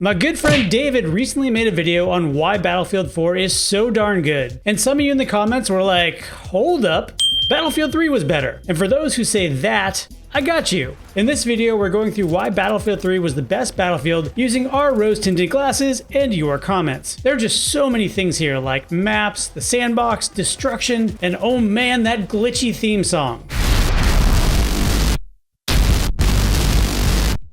My good friend David recently made a video on why Battlefield 4 is so darn good. And some of you in the comments were like, hold up, Battlefield 3 was better. And for those who say that, I got you. In this video, we're going through why Battlefield 3 was the best Battlefield using our rose-tinted glasses and your comments. There are just so many things here like maps, the sandbox, destruction, and oh man, that glitchy theme song.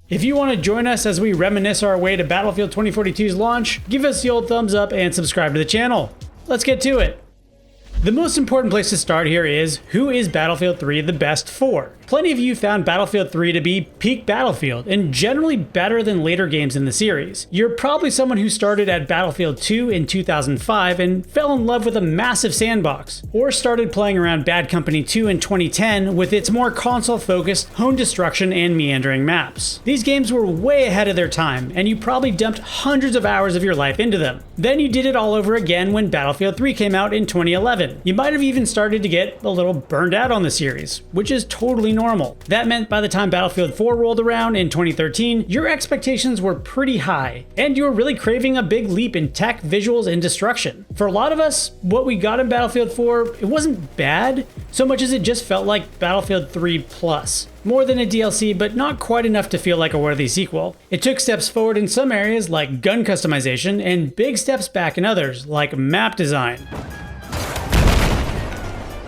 If you want to join us as we reminisce our way to Battlefield 2042's launch, give us the old thumbs up and subscribe to the channel. Let's get to it. The most important place to start here is, who is Battlefield 3 the best for? Plenty of you found Battlefield 3 to be peak Battlefield, and generally better than later games in the series. You're probably someone who started at Battlefield 2 in 2005 and fell in love with a massive sandbox, or started playing around Bad Company 2 in 2010 with its more console-focused home destruction and meandering maps. These games were way ahead of their time, and you probably dumped hundreds of hours of your life into them. Then you did it all over again when Battlefield 3 came out in 2011. You might have even started to get a little burned out on the series, which is totally normal. That meant by the time Battlefield 4 rolled around in 2013, your expectations were pretty high, and you were really craving a big leap in tech, visuals, and destruction. For a lot of us, what we got in Battlefield 4, it wasn't bad, so much as it just felt like Battlefield 3 Plus. More than a DLC, but not quite enough to feel like a worthy sequel. It took steps forward in some areas like gun customization, and big steps back in others like map design.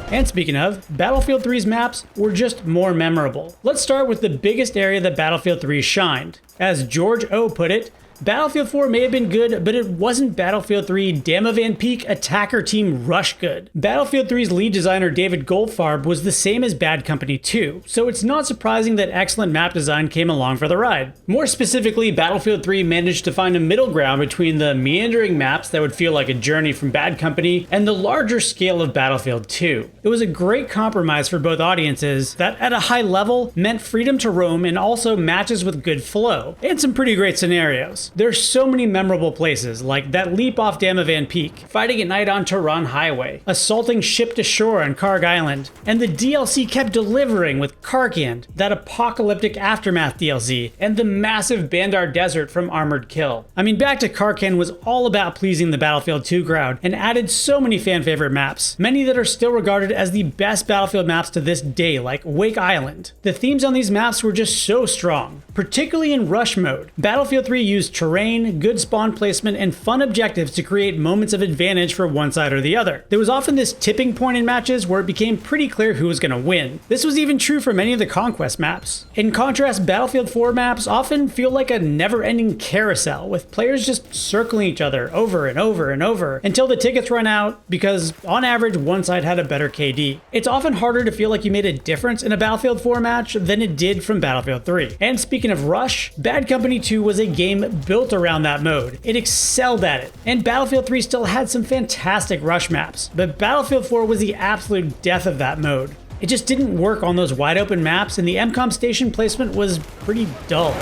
And speaking of, Battlefield 3's maps were just more memorable. Let's start with the biggest area that Battlefield 3 shined. As George O put it, Battlefield 4 may have been good, but it wasn't Battlefield 3 Dama Van Peek attacker team rush good. Battlefield 3's lead designer David Goldfarb was the same as Bad Company 2, so it's not surprising that excellent map design came along for the ride. More specifically, Battlefield 3 managed to find a middle ground between the meandering maps that would feel like a journey from Bad Company and the larger scale of Battlefield 2. It was a great compromise for both audiences that at a high level meant freedom to roam and also matches with good flow, and some pretty great scenarios. There's so many memorable places, like that leap off Dama Van Peek, fighting at night on Tehran Highway, assaulting ship to shore on Karg Island, and the DLC kept delivering with Karkand, that apocalyptic aftermath DLC, and the massive Bandar Desert from Armored Kill. I mean, Back to Karkand was all about pleasing the Battlefield 2 crowd, and added so many fan favorite maps, many that are still regarded as the best Battlefield maps to this day, like Wake Island. The themes on these maps were just so strong, particularly in rush mode. Battlefield 3 used terrain, good spawn placement, and fun objectives to create moments of advantage for one side or the other. There was often this tipping point in matches where it became pretty clear who was going to win. This was even true for many of the Conquest maps. In contrast, Battlefield 4 maps often feel like a never-ending carousel, with players just circling each other over and over and over until the tickets run out, because on average one side had a better KD. It's often harder to feel like you made a difference in a Battlefield 4 match than it did from Battlefield 3. And speaking of rush, Bad Company 2 was a game built around that mode. It excelled at it. And Battlefield 3 still had some fantastic rush maps, but Battlefield 4 was the absolute death of that mode. It just didn't work on those wide open maps, and the MCOM station placement was pretty dull.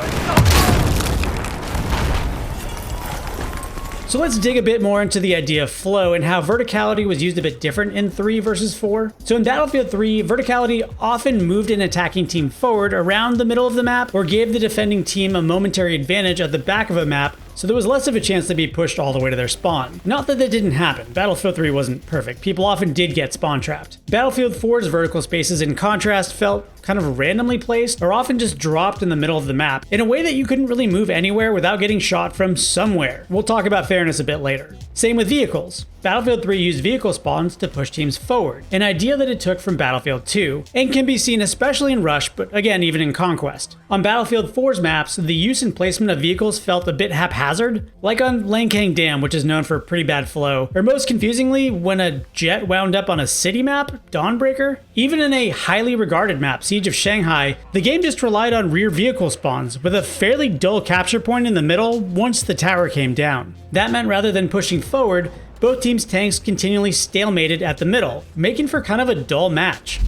So let's dig a bit more into the idea of flow and how verticality was used a bit different in 3 versus 4. So in Battlefield 3, verticality often moved an attacking team forward around the middle of the map or gave the defending team a momentary advantage at the back of a map, so there was less of a chance to be pushed all the way to their spawn. Not that didn't happen. Battlefield 3 wasn't perfect. People often did get spawn trapped. Battlefield 4's vertical spaces, in contrast, felt kind of randomly placed or often just dropped in the middle of the map in a way that you couldn't really move anywhere without getting shot from somewhere. We'll talk about fairness a bit later. Same with vehicles. Battlefield 3 used vehicle spawns to push teams forward, an idea that it took from Battlefield 2, and can be seen especially in Rush, but again even in Conquest. On Battlefield 4's maps, the use and placement of vehicles felt a bit haphazard, like on Langkang Dam, which is known for pretty bad flow, or most confusingly, when a jet wound up on a city map, Dawnbreaker. Even in a highly regarded map, Siege of Shanghai, the game just relied on rear vehicle spawns, with a fairly dull capture point in the middle once the tower came down. That meant rather than pushing forward, both teams' tanks continually stalemated at the middle, making for kind of a dull match.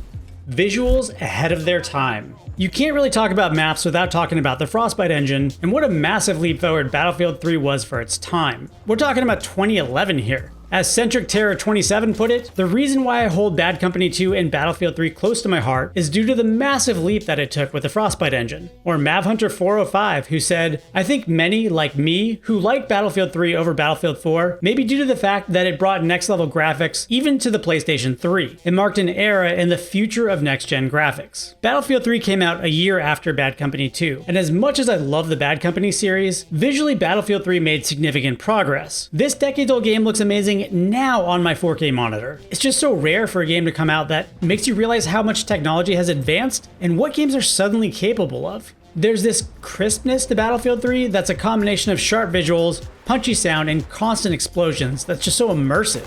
Visuals ahead of their time. You can't really talk about maps without talking about the Frostbite engine, and what a massive leap forward Battlefield 3 was for its time. We're talking about 2011 here. As Centric Terror 27 put it, the reason why I hold Bad Company 2 and Battlefield 3 close to my heart is due to the massive leap that it took with the Frostbite engine. Or Mavhunter 405, who said, I think many, like me, who like Battlefield 3 over Battlefield 4, maybe due to the fact that it brought next level graphics even to the PlayStation 3. It marked an era in the future of next-gen graphics. Battlefield 3 came out a year after Bad Company 2, and as much as I love the Bad Company series, visually Battlefield 3 made significant progress. This decades-old game looks amazing now on my 4K monitor. It's just so rare for a game to come out that makes you realize how much technology has advanced and what games are suddenly capable of. There's this crispness to Battlefield 3 that's a combination of sharp visuals, punchy sound, and constant explosions that's just so immersive.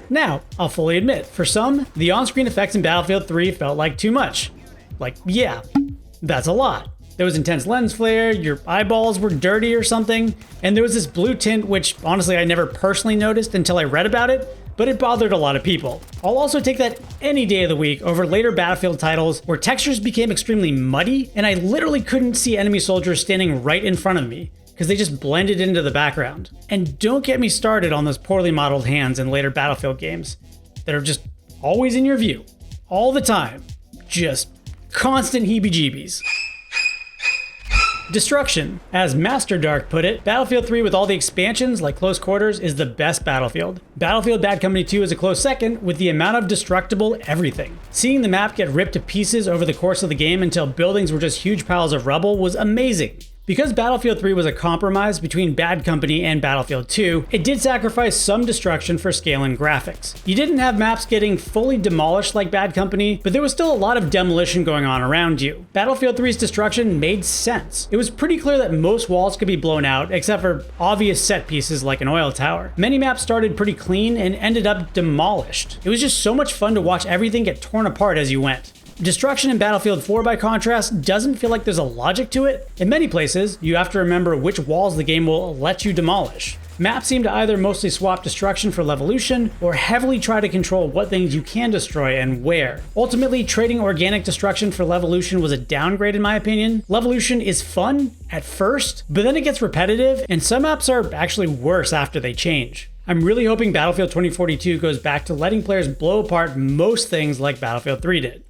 Now, I'll fully admit, for some, the on-screen effects in Battlefield 3 felt like too much. Like, yeah, that's a lot. There was intense lens flare, your eyeballs were dirty or something, and there was this blue tint which honestly I never personally noticed until I read about it, but it bothered a lot of people. I'll also take that any day of the week over later Battlefield titles where textures became extremely muddy and I literally couldn't see enemy soldiers standing right in front of me because they just blended into the background. And don't get me started on those poorly modeled hands in later Battlefield games that are just always in your view, all the time, just constant heebie-jeebies. Destruction. As Master Dark put it, Battlefield 3 with all the expansions like Close Quarters is the best Battlefield. Battlefield Bad Company 2 is a close second with the amount of destructible everything. Seeing the map get ripped to pieces over the course of the game until buildings were just huge piles of rubble was amazing. Because Battlefield 3 was a compromise between Bad Company and Battlefield 2, it did sacrifice some destruction for scale and graphics. You didn't have maps getting fully demolished like Bad Company, but there was still a lot of demolition going on around you. Battlefield 3's destruction made sense. It was pretty clear that most walls could be blown out, except for obvious set pieces like an oil tower. Many maps started pretty clean and ended up demolished. It was just so much fun to watch everything get torn apart as you went. Destruction in Battlefield 4, by contrast, doesn't feel like there's a logic to it. In many places, you have to remember which walls the game will let you demolish. Maps seem to either mostly swap destruction for levolution, or heavily try to control what things you can destroy and where. Ultimately, trading organic destruction for levolution was a downgrade in my opinion. Levolution is fun at first, but then it gets repetitive, and some maps are actually worse after they change. I'm really hoping Battlefield 2042 goes back to letting players blow apart most things like Battlefield 3 did.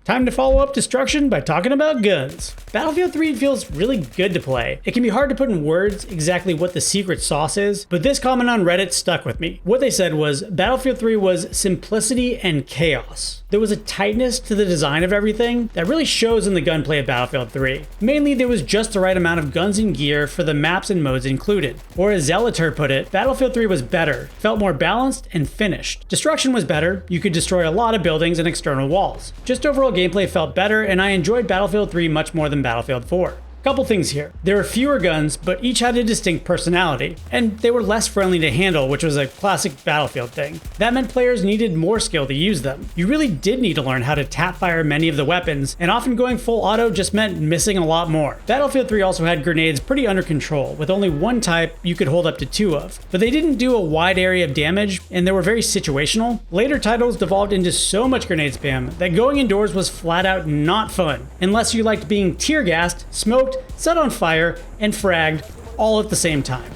Time to follow up destruction by talking about guns. Battlefield 3 feels really good to play. It can be hard to put in words exactly what the secret sauce is, but this comment on Reddit stuck with me. What they said was, Battlefield 3 was simplicity and chaos. There was a tightness to the design of everything that really shows in the gunplay of Battlefield 3. Mainly, there was just the right amount of guns and gear for the maps and modes included. Or as Zealoter put it, Battlefield 3 was better, felt more balanced and finished. Destruction was better, you could destroy a lot of buildings and external walls. Just overall gameplay felt better, and I enjoyed Battlefield 3 much more than Battlefield 4. Couple things here. There were fewer guns, but each had a distinct personality, and they were less friendly to handle, which was a classic Battlefield thing. That meant players needed more skill to use them. You really did need to learn how to tap fire many of the weapons, and often going full auto just meant missing a lot more. Battlefield 3 also had grenades pretty under control, with only one type you could hold up to 2 of. But they didn't do a wide area of damage, and they were very situational. Later titles devolved into so much grenade spam that going indoors was flat out not fun, unless you liked being tear gassed, smoked, set on fire, and fragged all at the same time.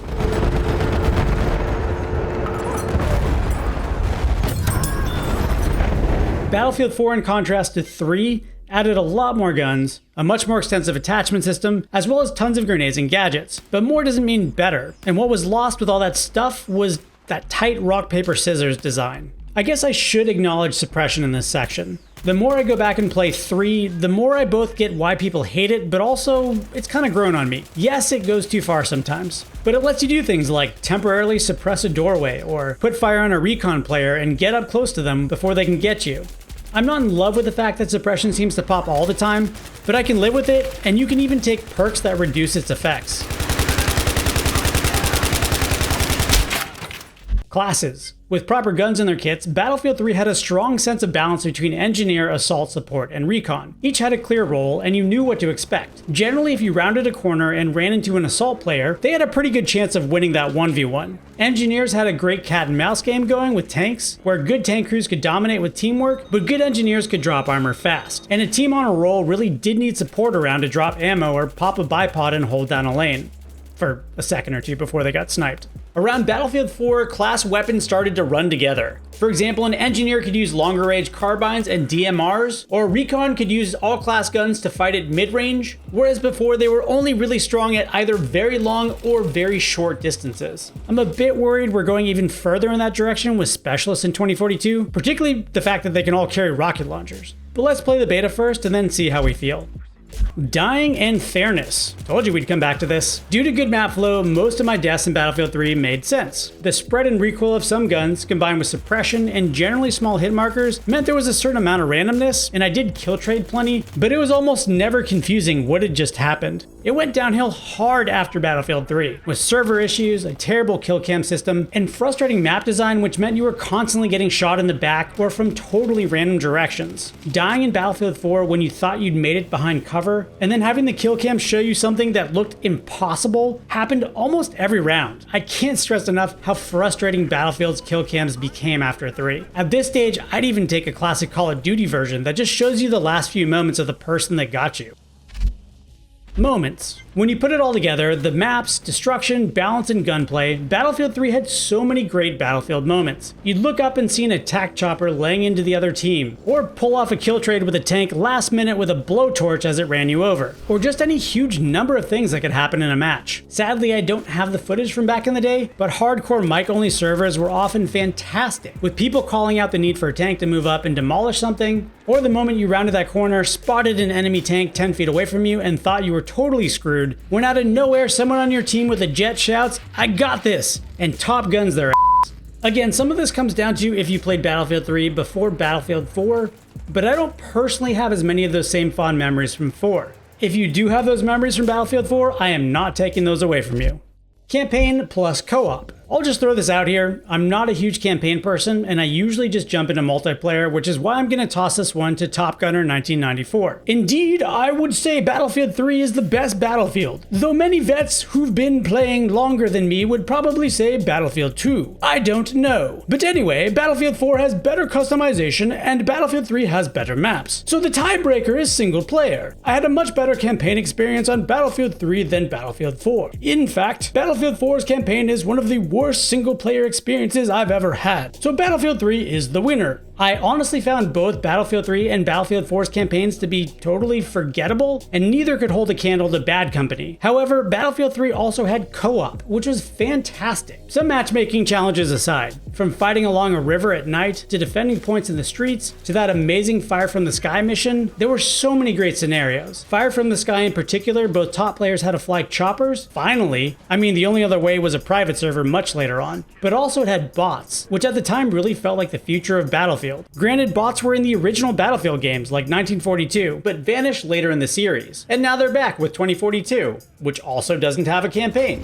Battlefield 4, in contrast to 3, added a lot more guns, a much more extensive attachment system, as well as tons of grenades and gadgets. But more doesn't mean better, and what was lost with all that stuff was that tight rock, paper, scissors design. I guess I should acknowledge suppression in this section. The more I go back and play 3, the more I both get why people hate it, but also it's kind of grown on me. Yes, it goes too far sometimes, but it lets you do things like temporarily suppress a doorway or put fire on a recon player and get up close to them before they can get you. I'm not in love with the fact that suppression seems to pop all the time, but I can live with it, and you can even take perks that reduce its effects. Classes. With proper guns in their kits, Battlefield 3 had a strong sense of balance between engineer, assault, support, and recon. Each had a clear role, and you knew what to expect. Generally, if you rounded a corner and ran into an assault player, they had a pretty good chance of winning that 1v1. Engineers had a great cat and mouse game going with tanks, where good tank crews could dominate with teamwork, but good engineers could drop armor fast. And a team on a roll really did need support around to drop ammo or pop a bipod and hold down a lane. for a second or two before they got sniped. Around Battlefield 4, class weapons started to run together. For example, an engineer could use longer range carbines and DMRs, or recon could use all class guns to fight at mid-range, whereas before they were only really strong at either very long or very short distances. I'm a bit worried we're going even further in that direction with specialists in 2042, particularly the fact that they can all carry rocket launchers. But let's play the beta first and then see how we feel. Dying and fairness. Told you we'd come back to this. Due to good map flow, most of my deaths in Battlefield 3 made sense. The spread and recoil of some guns, combined with suppression and generally small hit markers, meant there was a certain amount of randomness, and I did kill trade plenty, but it was almost never confusing what had just happened. It went downhill hard after Battlefield 3, with server issues, a terrible kill cam system, and frustrating map design which meant you were constantly getting shot in the back or from totally random directions. Dying in Battlefield 4 when you thought you'd made it behind cover, and then having the kill cam show you something that looked impossible, happened almost every round. I can't stress enough how frustrating Battlefield's kill cams became after 3. At this stage, I'd even take a classic Call of Duty version that just shows you the last few moments of the person that got you. Moments. When you put it all together, the maps, destruction, balance, and gunplay, Battlefield 3 had so many great Battlefield moments. You'd look up and see an attack chopper laying into the other team, or pull off a kill trade with a tank last minute with a blowtorch as it ran you over, or just any huge number of things that could happen in a match. Sadly, I don't have the footage from back in the day, but hardcore mic-only servers were often fantastic, with people calling out the need for a tank to move up and demolish something, or the moment you rounded that corner, spotted an enemy tank 10 feet away from you and thought you were totally screwed, when out of nowhere someone on your team with a jet shouts, "I got this," and top guns their ass. Again, some of this comes down to if you played Battlefield 3 before Battlefield 4, but I don't personally have as many of those same fond memories from 4. If you do have those memories from Battlefield 4, I am not taking those away from you. Campaign plus co-op. I'll just throw this out here. I'm not a huge campaign person, and I usually just jump into multiplayer, which is why I'm going to toss this one to Top Gunner 1994. Indeed, I would say Battlefield 3 is the best Battlefield, though many vets who've been playing longer than me would probably say Battlefield 2. I don't know. But anyway, Battlefield 4 has better customization, and Battlefield 3 has better maps. So the tiebreaker is single player. I had a much better campaign experience on Battlefield 3 than Battlefield 4. In fact, Battlefield 4's campaign is one of the worst single-player experiences I've ever had. So Battlefield 3 is the winner. I honestly found both Battlefield 3 and Battlefield 4's campaigns to be totally forgettable, and neither could hold a candle to Bad Company. However, Battlefield 3 also had co-op, which was fantastic. Some matchmaking challenges aside, from fighting along a river at night, to defending points in the streets, to that amazing Fire from the Sky mission, there were so many great scenarios. Fire from the Sky in particular, both top players had to fly choppers, finally. I mean, the only other way was a private server much later on. But also it had bots, which at the time really felt like the future of Battlefield. Granted, bots were in the original Battlefield games like 1942, but vanished later in the series. And now they're back with 2042, which also doesn't have a campaign.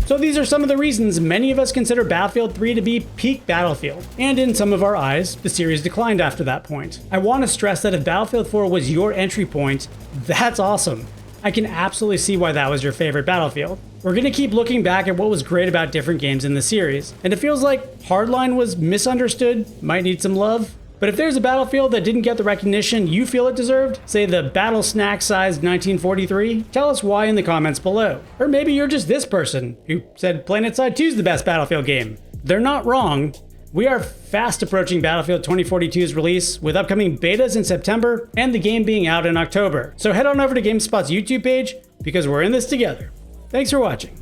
So these are some of the reasons many of us consider Battlefield 3 to be peak Battlefield. And in some of our eyes, the series declined after that point. I want to stress that if Battlefield 4 was your entry point, that's awesome. I can absolutely see why that was your favorite Battlefield. We're going to keep looking back at what was great about different games in the series, and it feels like Hardline was misunderstood, might need some love. But if there's a Battlefield that didn't get the recognition you feel it deserved, say the Battle Snack sized 1943, tell us why in the comments below. Or maybe you're just this person who said PlanetSide 2 is the best Battlefield game. They're not wrong. We are fast approaching Battlefield 2042's release, with upcoming betas in September and the game being out in October. So head on over to GameSpot's YouTube page, because we're in this together. Thanks for watching.